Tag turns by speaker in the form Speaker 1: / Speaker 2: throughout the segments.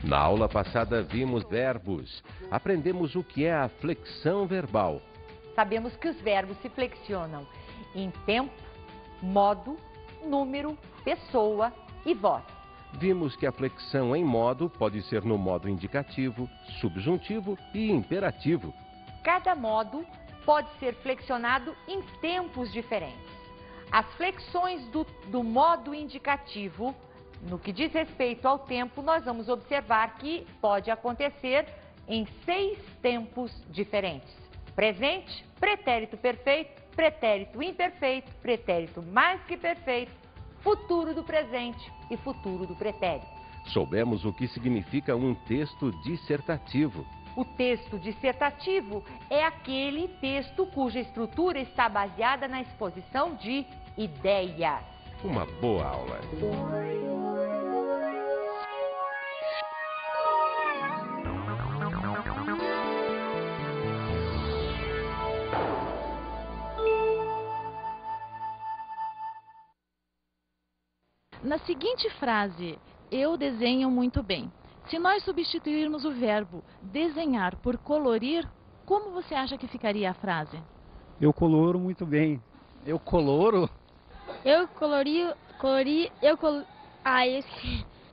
Speaker 1: Na aula passada vimos verbos. Aprendemos o que é a flexão verbal.
Speaker 2: Sabemos que os verbos se flexionam em tempo, modo, número, pessoa e voz.
Speaker 1: Vimos que a flexão em modo pode ser no modo indicativo, subjuntivo e imperativo.
Speaker 2: Cada modo pode ser flexionado em tempos diferentes. As flexões do modo indicativo, no que diz respeito ao tempo, nós vamos observar que pode acontecer em 6 tempos diferentes. Presente, pretérito perfeito, pretérito imperfeito, pretérito mais que perfeito, futuro do presente e futuro do pretérito.
Speaker 1: Soubemos o que significa um texto dissertativo.
Speaker 2: O texto dissertativo é aquele texto cuja estrutura está baseada na exposição de ideias.
Speaker 1: Uma boa aula.
Speaker 3: Na seguinte frase, eu desenho muito bem. Se nós substituirmos o verbo desenhar por colorir, como você acha que ficaria a frase?
Speaker 4: Eu coloro muito bem.
Speaker 5: Eu coloro?
Speaker 6: Eu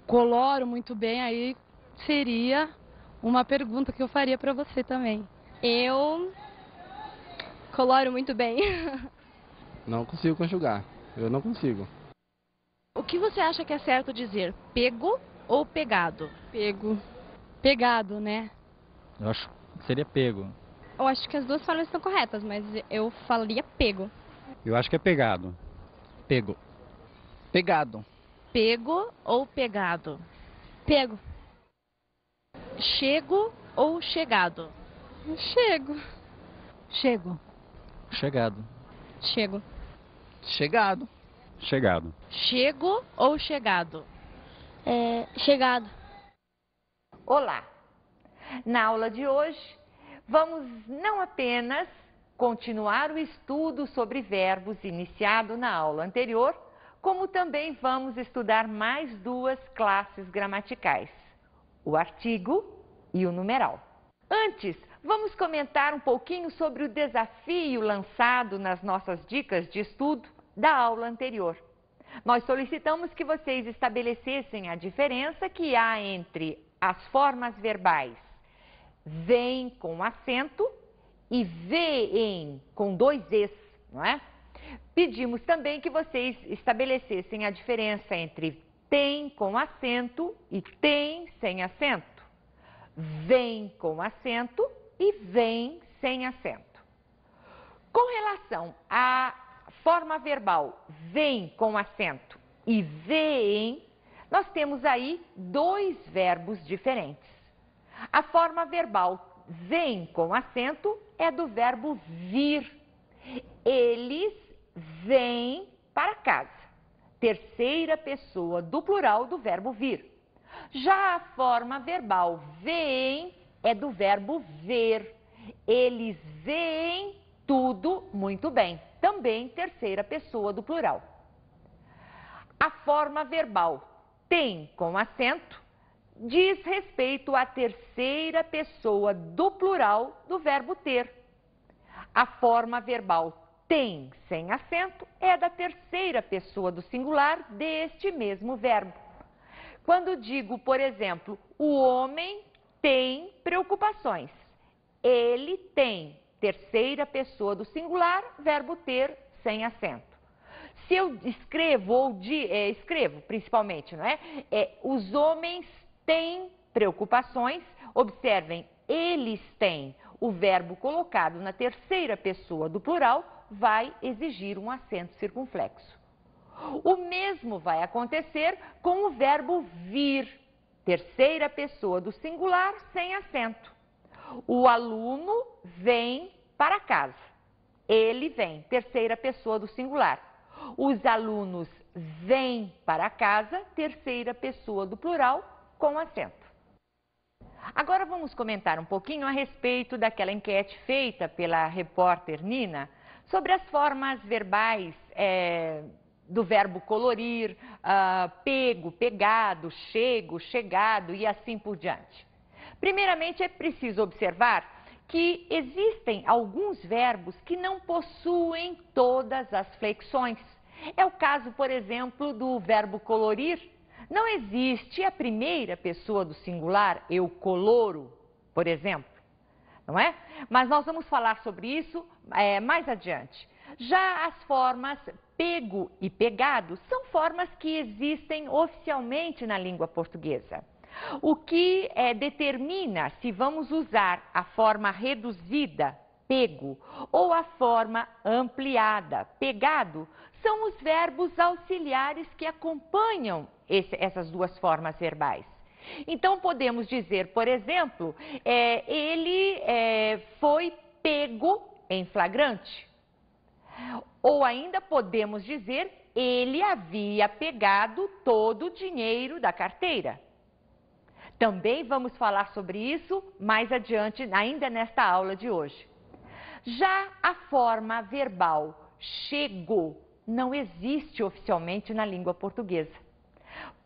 Speaker 6: coloro muito bem, aí seria uma pergunta que eu faria para você também.
Speaker 7: Eu coloro muito bem.
Speaker 5: Não consigo conjugar. Eu não consigo.
Speaker 3: O que você acha que é certo dizer? Pego ou pegado?
Speaker 6: Pego. Pegado, né?
Speaker 8: Eu acho que seria pego.
Speaker 7: Eu acho que as duas formas estão corretas, mas eu falaria pego.
Speaker 4: Eu acho que é pegado.
Speaker 8: Pego.
Speaker 5: Pegado.
Speaker 3: Pego ou pegado?
Speaker 7: Pego.
Speaker 3: Chego ou chegado?
Speaker 6: Chego.
Speaker 3: Chego.
Speaker 8: Chegado.
Speaker 7: Chego.
Speaker 5: Chegado.
Speaker 4: Chegado.
Speaker 3: Chego ou chegado?
Speaker 7: Chegado.
Speaker 2: Olá! Na aula de hoje, vamos não apenas continuar o estudo sobre verbos iniciado na aula anterior, como também vamos estudar mais 2 classes gramaticais, o artigo e o numeral. Antes, vamos comentar um pouquinho sobre o desafio lançado nas nossas dicas de estudo da aula anterior. Nós solicitamos que vocês estabelecessem a diferença que há entre as formas verbais vem com acento e veem com 2 es, não é? Pedimos também que vocês estabelecessem a diferença entre tem com acento e tem sem acento, vem com acento e vem sem acento. Com relação à forma verbal vem com acento e veem, nós temos aí 2 verbos diferentes. A forma verbal vem com acento é do verbo vir. Eles vêm para casa. Terceira pessoa do plural do verbo vir. Já a forma verbal veem é do verbo ver. Eles veem tudo muito bem. Também terceira pessoa do plural. A forma verbal tem com acento diz respeito à terceira pessoa do plural do verbo ter. A forma verbal tem sem acento é da terceira pessoa do singular deste mesmo verbo. Quando digo, por exemplo, o homem tem preocupações. Ele tem terceira pessoa do singular, verbo ter sem acento. Se eu escrevo, escrevo principalmente, não é? Os homens têm preocupações, observem, eles têm. O verbo colocado na terceira pessoa do plural vai exigir um acento circunflexo. O mesmo vai acontecer com o verbo vir, terceira pessoa do singular sem acento. O aluno vem para casa. Ele vem, terceira pessoa do singular. Os alunos vêm para casa, terceira pessoa do plural, com acento. Agora vamos comentar um pouquinho a respeito daquela enquete feita pela repórter Nina sobre as formas verbais do verbo colorir, pego, pegado, chego, chegado e assim por diante. Primeiramente, é preciso observar que existem alguns verbos que não possuem todas as flexões. É o caso, por exemplo, do verbo colorir. Não existe a primeira pessoa do singular, eu coloro, por exemplo, não é? Mas nós vamos falar sobre isso mais adiante. Já as formas pego e pegado são formas que existem oficialmente na língua portuguesa. O que determina se vamos usar a forma reduzida, pego, ou a forma ampliada, pegado, são os verbos auxiliares que acompanham essas duas formas verbais. Então, podemos dizer, por exemplo, ele foi pego em flagrante. Ou ainda podemos dizer, ele havia pegado todo o dinheiro da carteira. Também vamos falar sobre isso mais adiante, ainda nesta aula de hoje. Já a forma verbal chegou não existe oficialmente na língua portuguesa.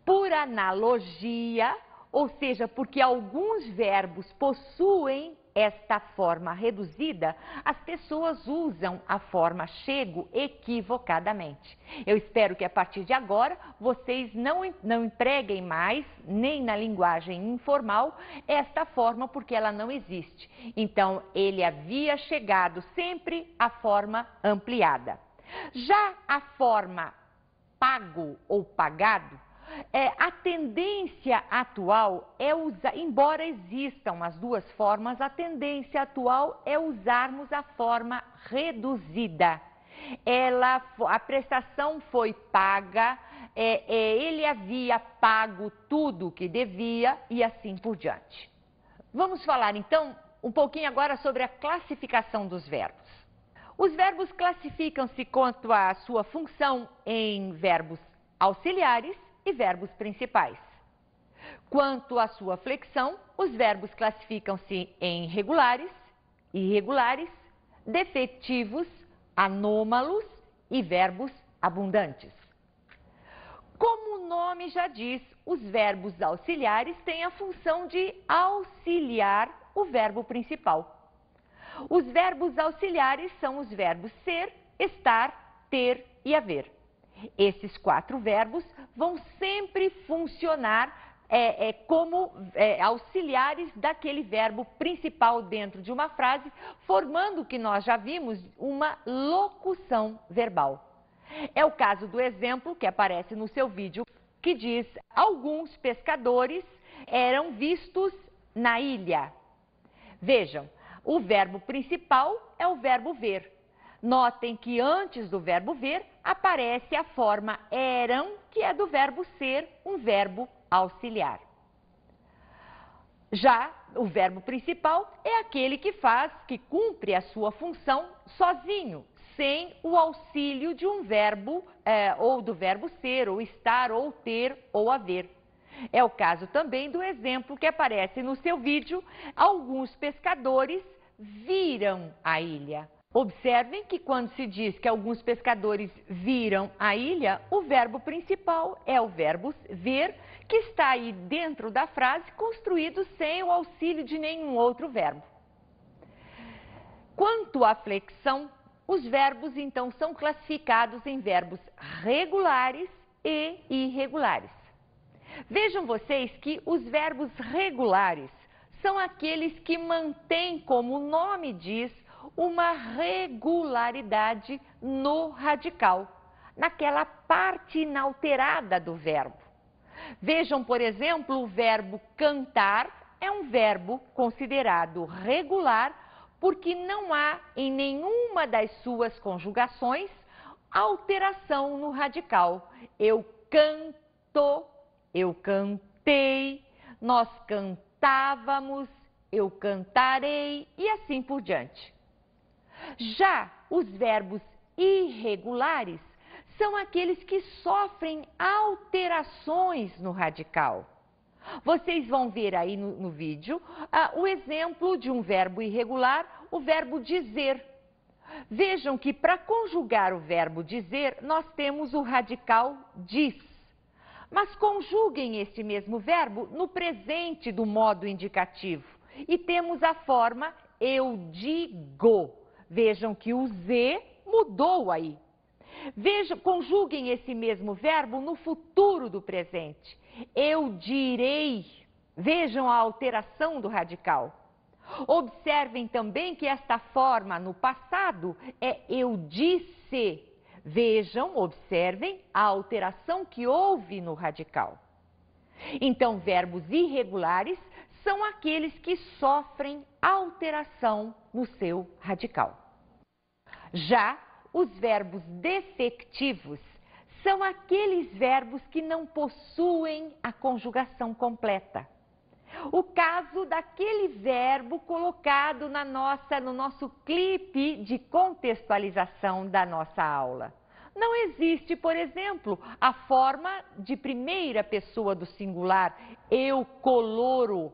Speaker 2: Por analogia, ou seja, porque alguns verbos possuem esta forma reduzida, as pessoas usam a forma chego equivocadamente. Eu espero que a partir de agora vocês não empreguem mais, nem na linguagem informal, esta forma porque ela não existe. Então, ele havia chegado sempre à forma ampliada. Já a forma pago ou pagado, a tendência atual é usar, embora existam as duas formas, a tendência atual é usarmos a forma reduzida. A prestação foi paga, ele havia pago tudo o que devia e assim por diante. Vamos falar então um pouquinho agora sobre a classificação dos verbos. Os verbos classificam-se quanto à sua função em verbos auxiliares e verbos principais. Quanto à sua flexão, os verbos classificam-se em regulares, irregulares, defetivos, anômalos e verbos abundantes. Como o nome já diz, os verbos auxiliares têm a função de auxiliar o verbo principal. Os verbos auxiliares são os verbos ser, estar, ter e haver. Esses 4 verbos vão sempre funcionar como auxiliares daquele verbo principal dentro de uma frase, formando o que nós já vimos, uma locução verbal. É o caso do exemplo que aparece no seu vídeo, que diz: alguns pescadores eram vistos na ilha. Vejam, o verbo principal é o verbo ver. Notem que antes do verbo ver aparece a forma eram, que é do verbo ser, um verbo auxiliar. Já o verbo principal é aquele que cumpre a sua função sozinho, sem o auxílio de um verbo, ou do verbo ser, ou estar, ou ter, ou haver. É o caso também do exemplo que aparece no seu vídeo: alguns pescadores viram a ilha. Observem que quando se diz que alguns pescadores viram a ilha, o verbo principal é o verbo ver, que está aí dentro da frase, construído sem o auxílio de nenhum outro verbo. Quanto à flexão, os verbos então são classificados em verbos regulares e irregulares. Vejam vocês que os verbos regulares são aqueles que mantêm, como o nome diz, uma regularidade no radical, naquela parte inalterada do verbo. Vejam, por exemplo, o verbo cantar é um verbo considerado regular porque não há em nenhuma das suas conjugações alteração no radical. Eu canto, eu cantei, nós cantávamos, eu cantarei e assim por diante. Já os verbos irregulares são aqueles que sofrem alterações no radical. Vocês vão ver aí no vídeo o exemplo de um verbo irregular, o verbo dizer. Vejam que para conjugar o verbo dizer, nós temos o radical diz. Mas conjuguem este mesmo verbo no presente do modo indicativo. E temos a forma eu digo. Vejam que o Z mudou aí. Vejam, conjuguem esse mesmo verbo no futuro do presente. Eu direi. Vejam a alteração do radical. Observem também que esta forma no passado é eu disse. Vejam, observem a alteração que houve no radical. Então, verbos irregulares são aqueles que sofrem alteração no seu radical. Já os verbos defectivos são aqueles verbos que não possuem a conjugação completa. O caso daquele verbo colocado no nosso clipe de contextualização da nossa aula. Não existe, por exemplo, a forma de primeira pessoa do singular, eu coloro.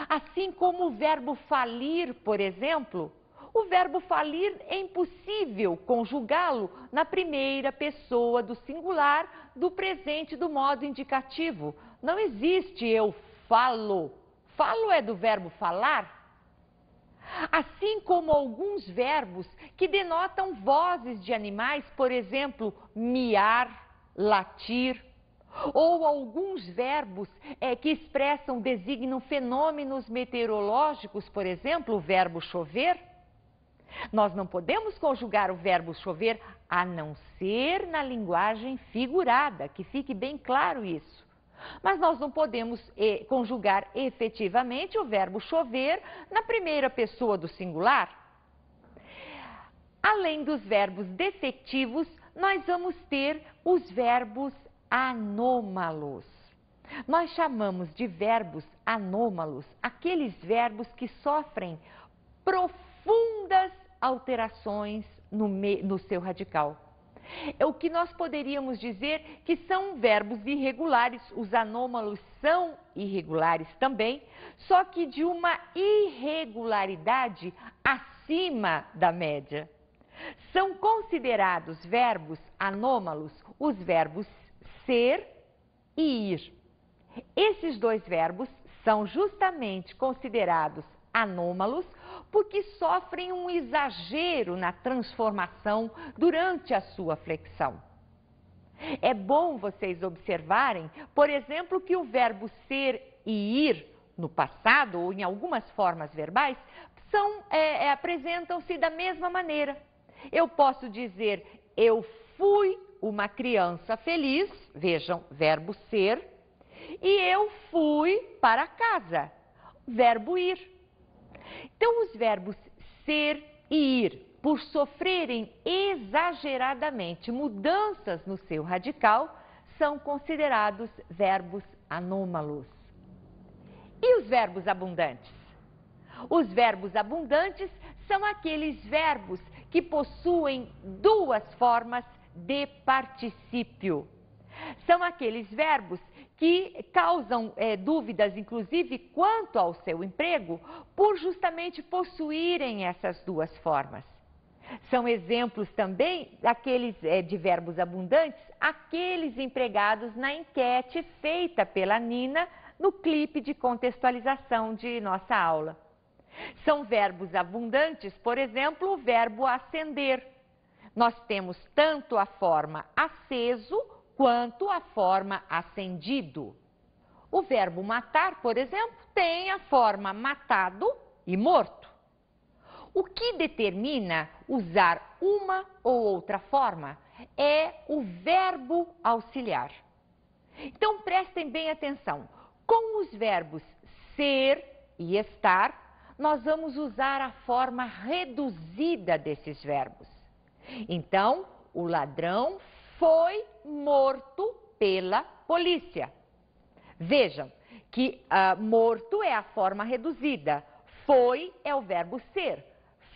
Speaker 2: Assim como o verbo falir, por exemplo, o verbo falir é impossível conjugá-lo na primeira pessoa do singular do presente do modo indicativo. Não existe eu falo. Falo é do verbo falar. Assim como alguns verbos que denotam vozes de animais, por exemplo, miar, latir, ou alguns verbos que expressam, designam fenômenos meteorológicos, por exemplo, o verbo chover. Nós não podemos conjugar o verbo chover a não ser na linguagem figurada, que fique bem claro isso. Mas nós não podemos conjugar efetivamente o verbo chover na primeira pessoa do singular. Além dos verbos defectivos, nós vamos ter os verbos anômalos. Nós chamamos de verbos anômalos aqueles verbos que sofrem profundas alterações no seu radical. É o que nós poderíamos dizer que são verbos irregulares. Os anômalos são irregulares também, só que de uma irregularidade acima da média. São considerados verbos anômalos os verbos ser e ir. Esses dois verbos são justamente considerados anômalos porque sofrem um exagero na transformação durante a sua flexão. É bom vocês observarem, por exemplo, que o verbo ser e ir no passado ou em algumas formas verbais apresentam-se da mesma maneira. Eu posso dizer eu fui uma criança feliz, vejam, verbo ser, e eu fui para casa, verbo ir. Então, os verbos ser e ir, por sofrerem exageradamente mudanças no seu radical, são considerados verbos anômalos. E os verbos abundantes? Os verbos abundantes são aqueles verbos que possuem duas formas de particípio. São aqueles verbos que causam dúvidas, inclusive, quanto ao seu emprego, por justamente possuírem essas duas formas. São exemplos também daqueles de verbos abundantes, aqueles empregados na enquete feita pela Nina no clipe de contextualização de nossa aula. São verbos abundantes, por exemplo, o verbo acender. Nós temos tanto a forma aceso quanto a forma acendido. O verbo matar, por exemplo, tem a forma matado e morto. O que determina usar uma ou outra forma é o verbo auxiliar. Então, prestem bem atenção. Com os verbos ser e estar, nós vamos usar a forma reduzida desses verbos. Então, o ladrão foi morto pela polícia. Vejam que morto é a forma reduzida, foi é o verbo ser.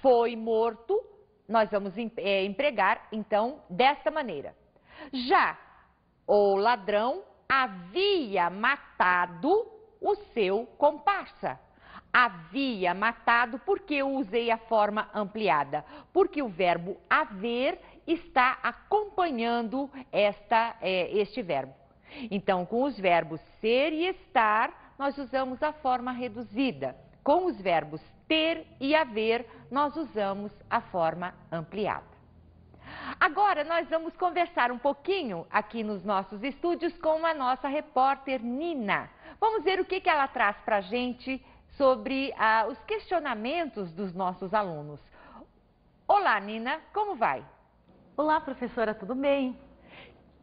Speaker 2: Foi morto, nós vamos empregar, então, desta maneira. Já o ladrão havia matado o seu comparsa. havia matado, por que eu usei a forma ampliada? Porque o verbo haver está acompanhando este verbo. Então, com os verbos ser e estar, nós usamos a forma reduzida. Com os verbos ter e haver, nós usamos a forma ampliada. Agora, nós vamos conversar um pouquinho aqui nos nossos estúdios com a nossa repórter Nina. Vamos ver o que ela traz para a gente sobre os questionamentos dos nossos alunos. Olá, Nina, como vai?
Speaker 9: Olá, professora, tudo bem?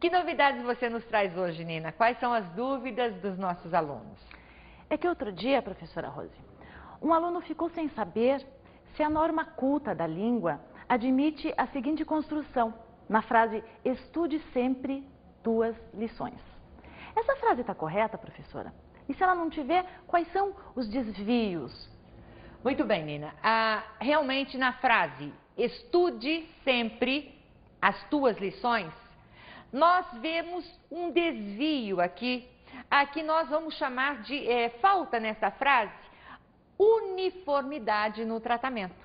Speaker 2: Que novidades você nos traz hoje, Nina? Quais são as dúvidas dos nossos alunos?
Speaker 9: É que outro dia, professora Rose, um aluno ficou sem saber se a norma culta da língua admite a seguinte construção, na frase estude sempre tuas lições. Essa frase está correta, professora? E se ela não tiver, quais são os desvios?
Speaker 2: Muito bem, Nina. Realmente na frase estude sempre as tuas lições, nós vemos um desvio aqui, que nós vamos chamar de falta nessa frase, uniformidade no tratamento.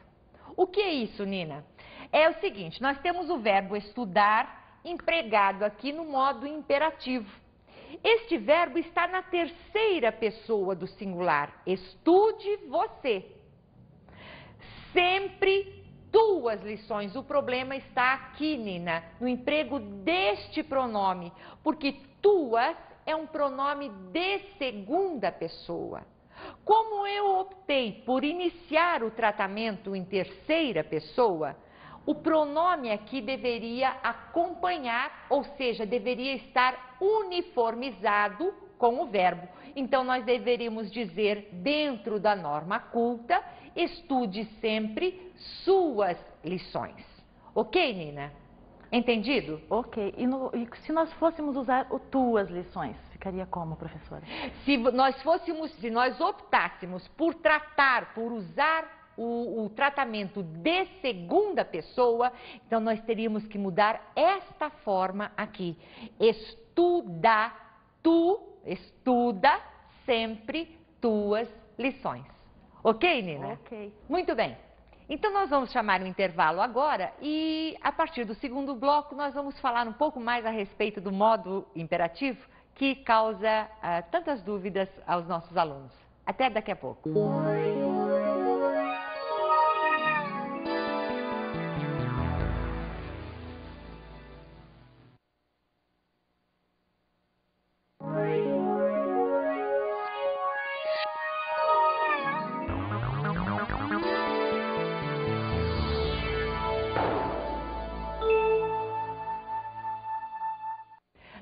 Speaker 2: O que é isso, Nina? É o seguinte, nós temos o verbo estudar empregado aqui no modo imperativo. Este verbo está na terceira pessoa do singular, estude você. Sempre tuas lições. O problema está aqui, Nina, no emprego deste pronome, porque tuas é um pronome de segunda pessoa. Como eu optei por iniciar o tratamento em terceira pessoa, o pronome aqui deveria acompanhar, ou seja, deveria estar uniformizado com o verbo. Então, nós deveríamos dizer, dentro da norma culta, estude sempre suas lições. Ok, Nina? Entendido?
Speaker 9: Ok. E se nós fôssemos usar o tuas lições, ficaria como, professora?
Speaker 2: Se nós optássemos por usar o tratamento de segunda pessoa, então nós teríamos que mudar esta forma aqui. Estuda sempre tuas lições. Ok, Nina?
Speaker 9: Ok.
Speaker 2: Muito bem. Então nós vamos chamar um intervalo agora e a partir do segundo bloco nós vamos falar um pouco mais a respeito do modo imperativo que causa tantas dúvidas aos nossos alunos. Até daqui a pouco.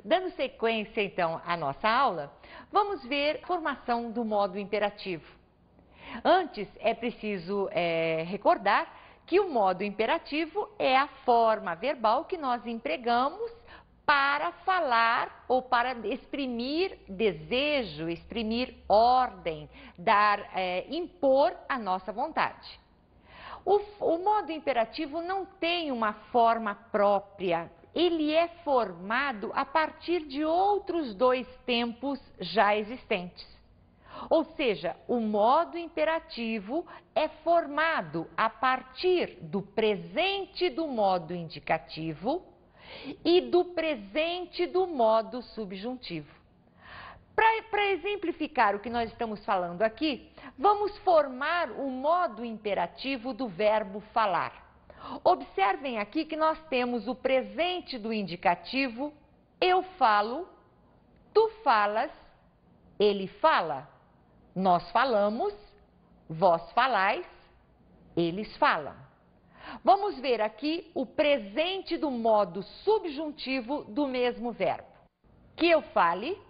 Speaker 2: Dando sequência, então, à nossa aula, vamos ver a formação do modo imperativo. Antes, é preciso recordar que o modo imperativo é a forma verbal que nós empregamos para falar ou para exprimir desejo, exprimir ordem, impor a nossa vontade. O modo imperativo não tem uma forma própria. Ele é formado a partir de outros dois tempos já existentes. Ou seja, o modo imperativo é formado a partir do presente do modo indicativo e do presente do modo subjuntivo. Para exemplificar o que nós estamos falando aqui, vamos formar o modo imperativo do verbo falar. Observem aqui que nós temos o presente do indicativo, eu falo, tu falas, ele fala, nós falamos, vós falais, eles falam. Vamos ver aqui o presente do modo subjuntivo do mesmo verbo. Que eu fale,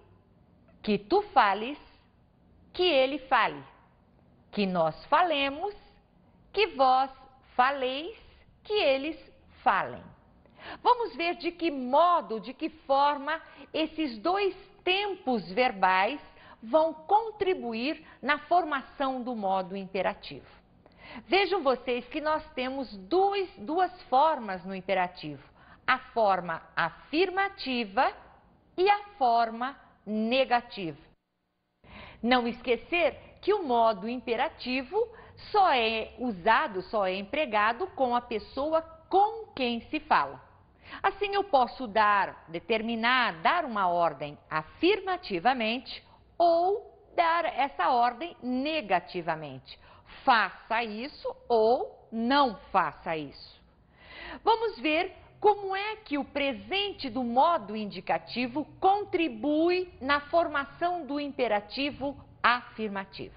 Speaker 2: que tu fales, que ele fale, que nós falemos, que vós faleis, que eles falem. Vamos ver de que modo, de que forma esses dois tempos verbais vão contribuir na formação do modo imperativo. Vejam vocês que nós temos duas formas no imperativo, a forma afirmativa e a forma negativa. Não esquecer que o modo imperativo só é usado, só é empregado com a pessoa com quem se fala. Assim, eu posso dar uma ordem afirmativamente ou dar essa ordem negativamente. Faça isso ou não faça isso. Vamos ver como é que o presente do modo indicativo contribui na formação do imperativo afirmativo.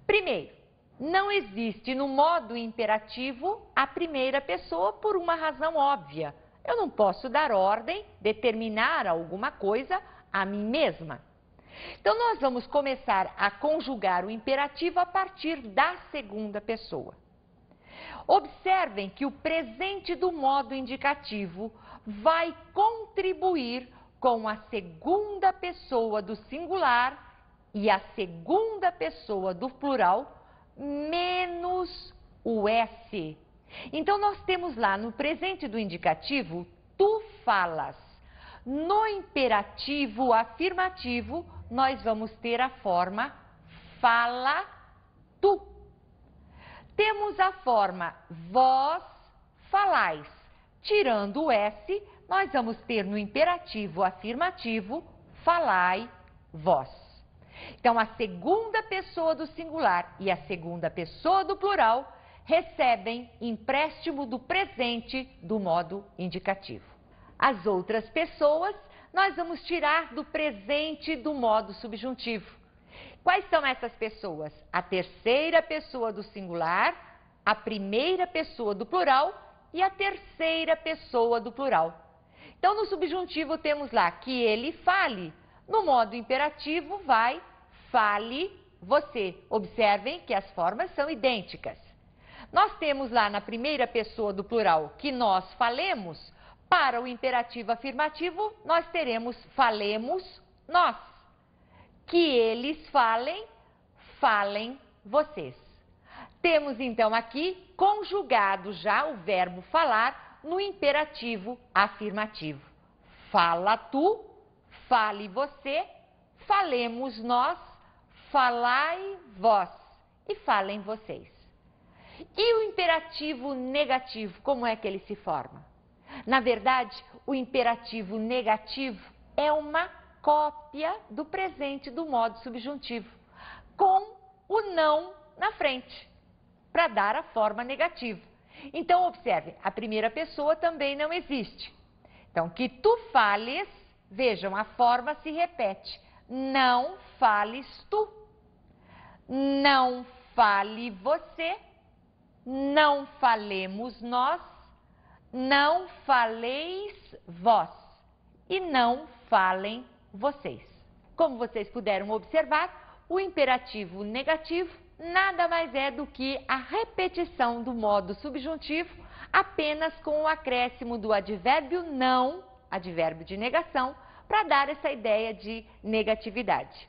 Speaker 2: Primeiro, não existe no modo imperativo a primeira pessoa por uma razão óbvia. Eu não posso dar ordem, determinar alguma coisa a mim mesma. Então, nós vamos começar a conjugar o imperativo a partir da segunda pessoa. Observem que o presente do modo indicativo vai contribuir com a segunda pessoa do singular e a segunda pessoa do plural menos o S. Então, nós temos lá no presente do indicativo, tu falas. No imperativo afirmativo, nós vamos ter a forma fala tu. Temos a forma vós falais. Tirando o S, nós vamos ter no imperativo afirmativo, falai vós. Então, a segunda pessoa do singular e a segunda pessoa do plural recebem empréstimo do presente do modo indicativo. As outras pessoas, nós vamos tirar do presente do modo subjuntivo. Quais são essas pessoas? A terceira pessoa do singular, a primeira pessoa do plural e a terceira pessoa do plural. Então, no subjuntivo temos lá que ele fale. No modo imperativo vai fale você. Observem que as formas são idênticas. Nós temos lá na primeira pessoa do plural que nós falemos. Para o imperativo afirmativo, nós teremos falemos nós. Que eles falem, falem vocês. Temos então aqui conjugado já o verbo falar no imperativo afirmativo. Fala tu, fale você, falemos nós, falai vós e falem vocês. E o imperativo negativo, como é que ele se forma? Na verdade, o imperativo negativo é uma cópia do presente do modo subjuntivo, com o não na frente, para dar a forma negativa. Então, observe, a primeira pessoa também não existe. Então, que tu fales, vejam, a forma se repete. Não fales tu, não fale você, não falemos nós, não faleis vós e não falem vocês. Como vocês puderam observar, o imperativo negativo nada mais é do que a repetição do modo subjuntivo, apenas com o acréscimo do advérbio não, advérbio de negação, para dar essa ideia de negatividade.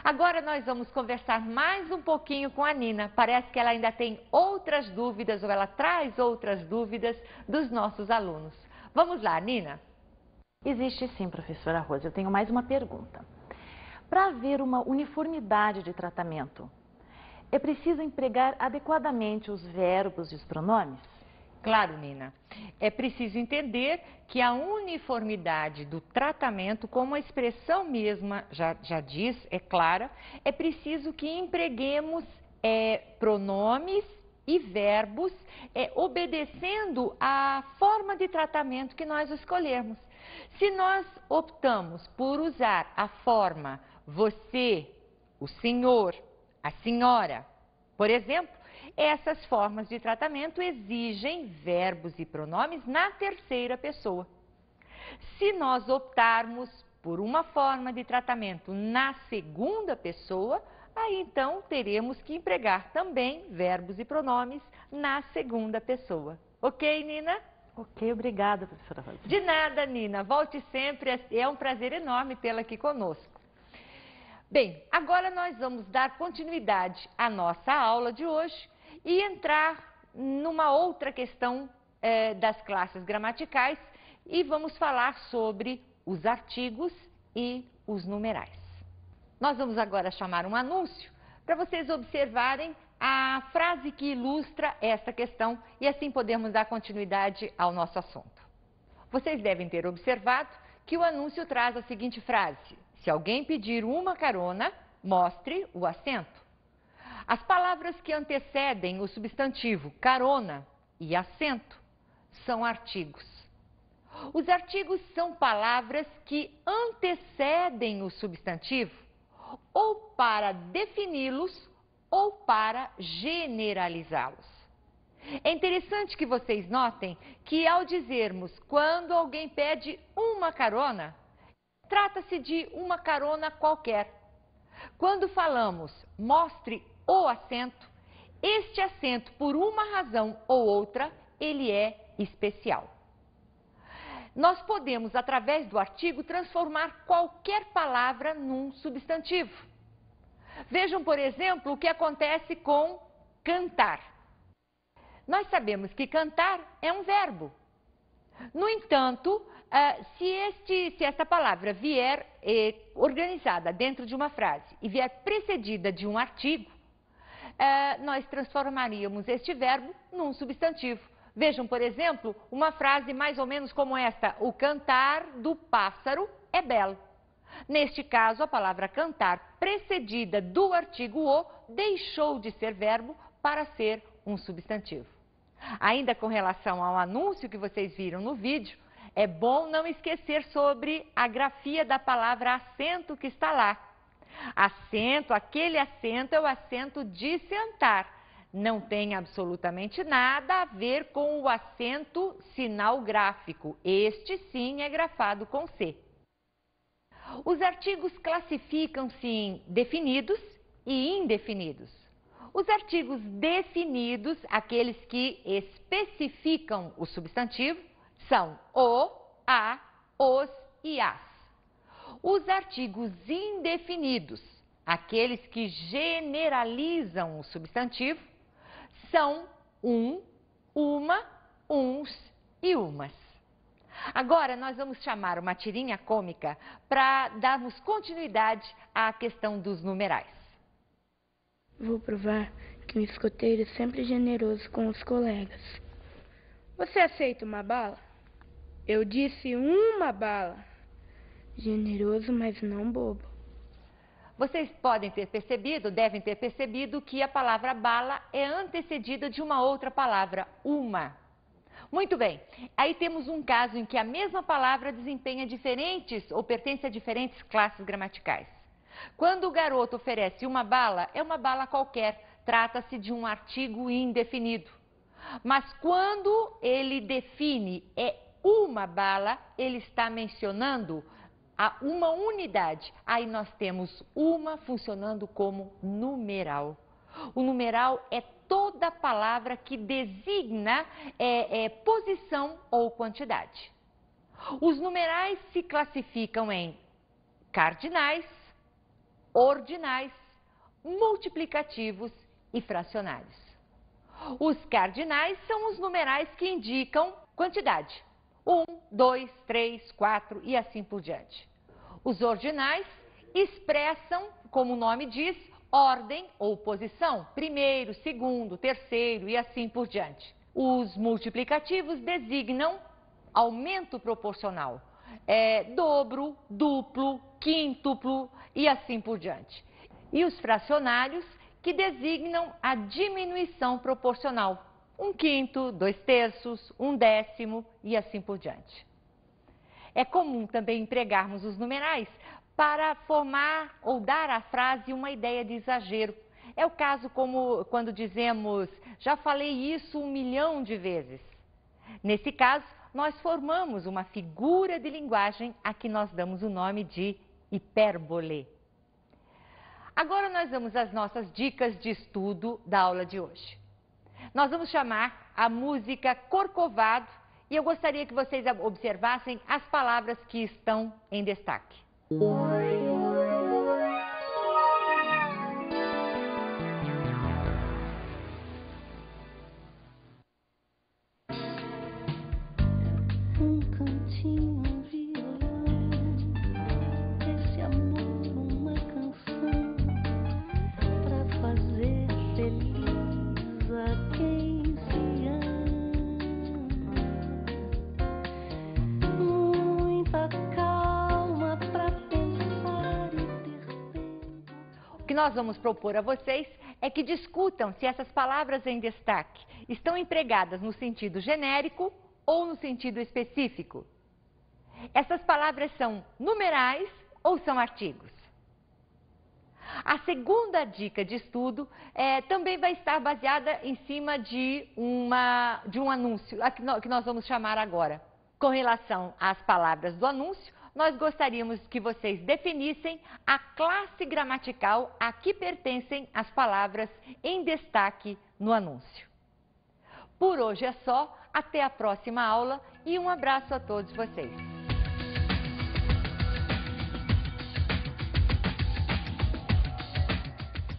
Speaker 2: Agora nós vamos conversar mais um pouquinho com a Nina. Parece que ela ainda tem outras dúvidas, ou ela traz outras dúvidas dos nossos alunos. Vamos lá, Nina?
Speaker 9: Existe sim, professora Rose. Eu tenho mais uma pergunta. Para haver uma uniformidade de tratamento, é preciso empregar adequadamente os verbos e os pronomes?
Speaker 2: Claro, Nina. É preciso entender que a uniformidade do tratamento, como a expressão mesma já diz, é clara, é preciso que empreguemos pronomes e verbos obedecendo à forma de tratamento que nós escolhermos. Se nós optamos por usar a forma você, o senhor, a senhora, por exemplo, essas formas de tratamento exigem verbos e pronomes na terceira pessoa. Se nós optarmos por uma forma de tratamento na segunda pessoa, aí então teremos que empregar também verbos e pronomes na segunda pessoa. Ok, Nina?
Speaker 9: Ok, obrigada, professora Rose.
Speaker 2: De nada, Nina. Volte sempre, é um prazer enorme tê-la aqui conosco. Bem, agora nós vamos dar continuidade à nossa aula de hoje e entrar numa outra questão das classes gramaticais e vamos falar sobre os artigos e os numerais. Nós vamos agora chamar um anúncio para vocês observarem a frase que ilustra esta questão e assim podemos dar continuidade ao nosso assunto. Vocês devem ter observado que o anúncio traz a seguinte frase: se alguém pedir uma carona, mostre o assento. As palavras que antecedem o substantivo carona e assento são artigos. Os artigos são palavras que antecedem o substantivo ou para defini-los ou para generalizá-los. É interessante que vocês notem que ao dizermos quando alguém pede uma carona, trata-se de uma carona qualquer. Quando falamos mostre o assento, este assento, por uma razão ou outra, ele é especial. Nós podemos, através do artigo, transformar qualquer palavra num substantivo. Vejam, por exemplo, o que acontece com cantar. Nós sabemos que cantar é um verbo. No entanto, se esta palavra vier organizada dentro de uma frase e vier precedida de um artigo, nós transformaríamos este verbo num substantivo. Vejam, por exemplo, uma frase mais ou menos como esta: o cantar do pássaro é belo. Neste caso, a palavra cantar, precedida do artigo o, deixou de ser verbo para ser um substantivo. Ainda com relação ao anúncio que vocês viram no vídeo, é bom não esquecer sobre a grafia da palavra assento que está lá. Assento, aquele assento é o assento de sentar. Não tem absolutamente nada a ver com o acento sinal gráfico. Este sim é grafado com C. Os artigos classificam-se em definidos e indefinidos. Os artigos definidos, aqueles que especificam o substantivo, são o, a, os e as. Os artigos indefinidos, aqueles que generalizam o substantivo, são um, uma, uns e umas. Agora nós vamos chamar uma tirinha cômica para darmos continuidade à questão dos numerais.
Speaker 10: Vou provar que um escoteiro é sempre generoso com os colegas. Você aceita uma bala? Eu disse uma bala. Generoso, mas não bobo.
Speaker 2: Vocês podem ter percebido, devem ter percebido que a palavra bala é antecedida de uma outra palavra, uma. Muito bem, aí temos um caso em que a mesma palavra desempenha diferentes ou pertence a diferentes classes gramaticais. Quando o garoto oferece uma bala, é uma bala qualquer, trata-se de um artigo indefinido. Mas quando ele define é uma bala, ele está mencionando uma unidade. Aí nós temos uma funcionando como numeral. O numeral é toda palavra que designa posição ou quantidade. Os numerais se classificam em cardinais, ordinais, multiplicativos e fracionários. Os cardinais são os numerais que indicam quantidade. 1, 2, 3, 4 e assim por diante. Os ordinais expressam, como o nome diz, ordem ou posição, primeiro, segundo, terceiro e assim por diante. Os multiplicativos designam aumento proporcional, dobro, duplo, quíntuplo e assim por diante. E os fracionários que designam a diminuição proporcional, 1/5, 2/3, 1/10 e assim por diante. É comum também empregarmos os numerais para formar ou dar à frase uma ideia de exagero. É o caso como quando dizemos, já falei isso 1 milhão de vezes. Nesse caso, nós formamos uma figura de linguagem a que nós damos o nome de hipérbole. Agora nós vamos às nossas dicas de estudo da aula de hoje. Nós vamos chamar a música Corcovado e eu gostaria que vocês observassem as palavras que estão em destaque.
Speaker 11: Um cantinho, um violão, esse amor, uma canção.
Speaker 2: que nós vamos propor a vocês é que discutam se essas palavras em destaque estão empregadas no sentido genérico ou no sentido específico. Essas palavras são numerais ou são artigos? A segunda dica de estudo também vai estar baseada em cima de um anúncio, que nós vamos chamar agora. Com relação às palavras do anúncio, nós gostaríamos que vocês definissem a classe gramatical a que pertencem as palavras em destaque no anúncio. Por hoje é só, até a próxima aula e um abraço a todos vocês.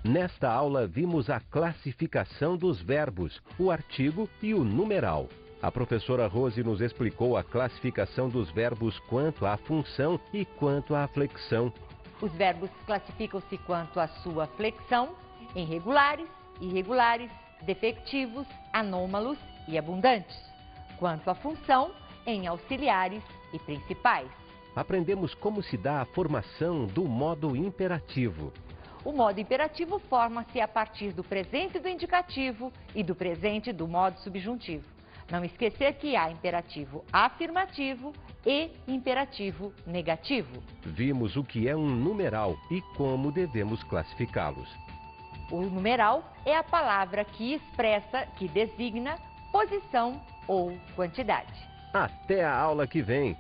Speaker 1: Nesta aula vimos a classificação dos verbos, o artigo e o numeral. A professora Rose nos explicou a classificação dos verbos quanto à função e quanto à flexão.
Speaker 2: Os verbos classificam-se quanto à sua flexão em regulares, irregulares, defectivos, anômalos e abundantes. Quanto à função, em auxiliares e principais.
Speaker 1: Aprendemos como se dá a formação do modo imperativo.
Speaker 2: O modo imperativo forma-se a partir do presente do indicativo e do presente do modo subjuntivo. Não esquecer que há imperativo afirmativo e imperativo negativo.
Speaker 1: Vimos o que é um numeral e como devemos classificá-los.
Speaker 2: O numeral é a palavra que expressa, que designa posição ou quantidade.
Speaker 1: Até a aula que vem!